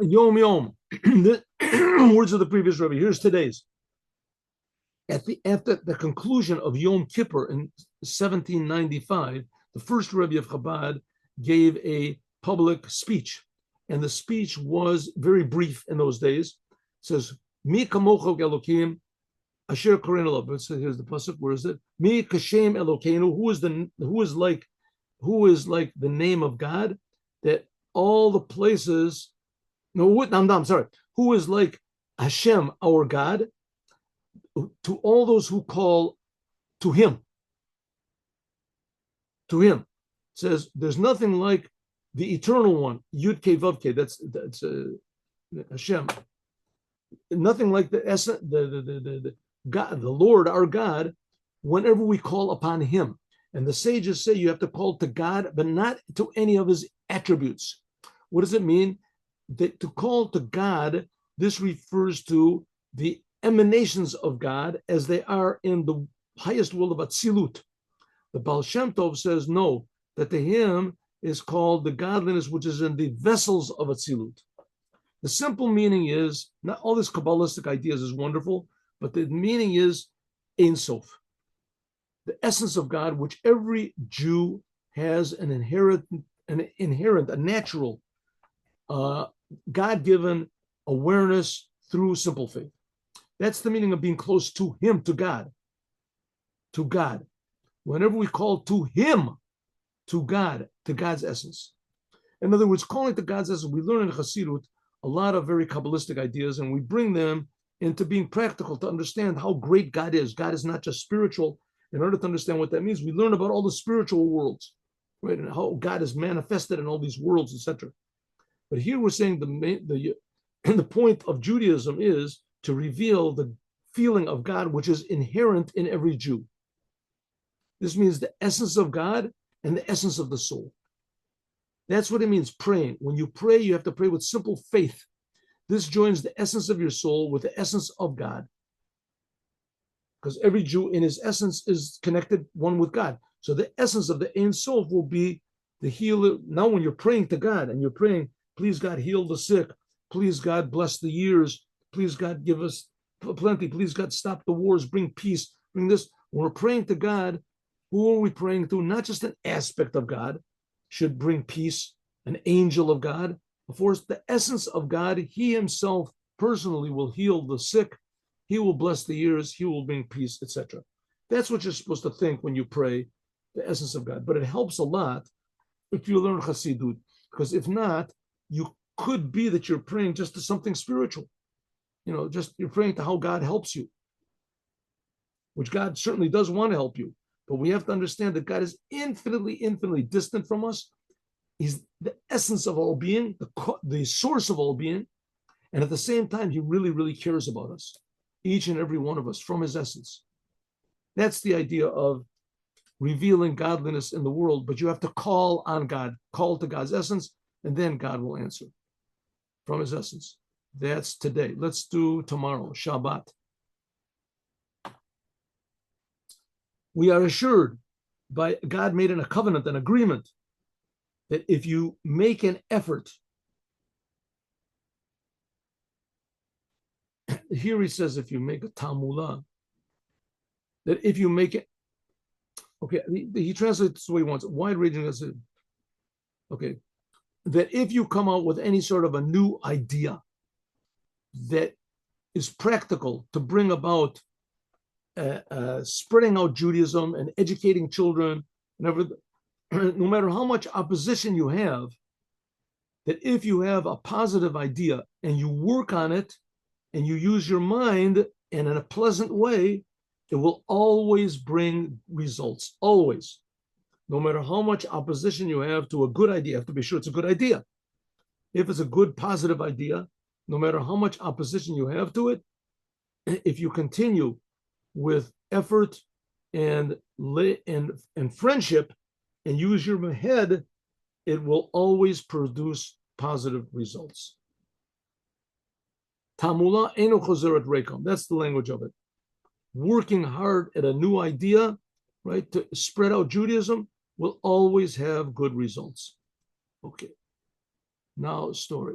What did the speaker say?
Yom Yom. The words of the previous Rebbe. Here's today's. After the conclusion of Yom Kippur in 1795, the first Rebbe of Chabad gave a public speech, and the speech was very brief in those days. It says, "Mi kamocho Elokim asher koreinu lo." So here's the pasuk. Where is it? "Mi kashem Elokeinu." Who is like the name of God? That all the places. No, I'm sorry. Who is like Hashem, our God? To all those who call to him. To him. It says there's nothing like the eternal one, Yud Ke Vav Ke, that's Hashem. Nothing like the God, the Lord, our God, whenever we call upon him. And the sages say you have to call to God, but not to any of his attributes. What does it mean? That to call to God, this refers to the emanations of God as they are in the highest world of Atzilut. The Baal Shem Tov says no, that to him is called the godliness which is in the vessels of Atzilut. The simple meaning is, not all this Kabbalistic ideas is wonderful, but the meaning is Ein Sof, the essence of God, which every Jew has an inherent, a natural, God-given awareness through simple faith. That's the meaning of being close to him, to God. To God. Whenever we call to him, to God, to God's essence. In other words, calling to God's essence, we learn in Chassidut a lot of very Kabbalistic ideas, and we bring them into being practical to understand how great God is. God is not just spiritual. In order to understand what that means, we learn about all the spiritual worlds, right, and how God is manifested in all these worlds, etc. But here we're saying the point of Judaism is to reveal the feeling of God, which is inherent in every Jew. This means the essence of God and the essence of the soul. That's what it means, praying. When you pray, you have to pray with simple faith. This joins the essence of your soul with the essence of God. Because every Jew in his essence is connected one with God. So the essence of the Ein Sof will be the healer. Now when you're praying to God and you're praying, please God heal the sick. Please God bless the years. Please God give us plenty. Please God stop the wars, bring peace, bring this. When we're praying to God, who are we praying to? Not just an aspect of God should bring peace, an angel of God. Of course, the essence of God, he himself personally will heal the sick. He will bless the years. He will bring peace, etc. That's what you're supposed to think when you pray, the essence of God. But it helps a lot if you learn Chassidut, because if not, you could be that you're praying just to something spiritual. Just you're praying to how God helps you, which God certainly does want to help you. But we have to understand that God is infinitely, infinitely distant from us. He's the essence of all being, the source of all being. And at the same time, he really, really cares about us, each and every one of us, from his essence. That's the idea of revealing godliness in the world, but you have to call on God, call to God's essence, and then God will answer from his essence. That's today. Let's do tomorrow, Shabbat. We are assured by God made in a covenant, an agreement, that if you make an effort, here he says, if you make a tamula, that if you make it, okay, he translates the way he wants it, wide ranging as it, okay, that if you come out with any sort of a new idea that is practical to bring about spreading out Judaism and educating children, no matter how much opposition you have, that if you have a positive idea and you work on it and you use your mind and in a pleasant way, it will always bring results, always. No matter how much opposition you have to a good idea, you have to be sure it's a good idea. If it's a good, positive idea, no matter how much opposition you have to it, if you continue with effort and friendship and use your head, it will always produce positive results. Tamula eno chozeret rekom. That's the language of it. Working hard at a new idea, right, to spread out Judaism will always have good results. Okay. Now, story.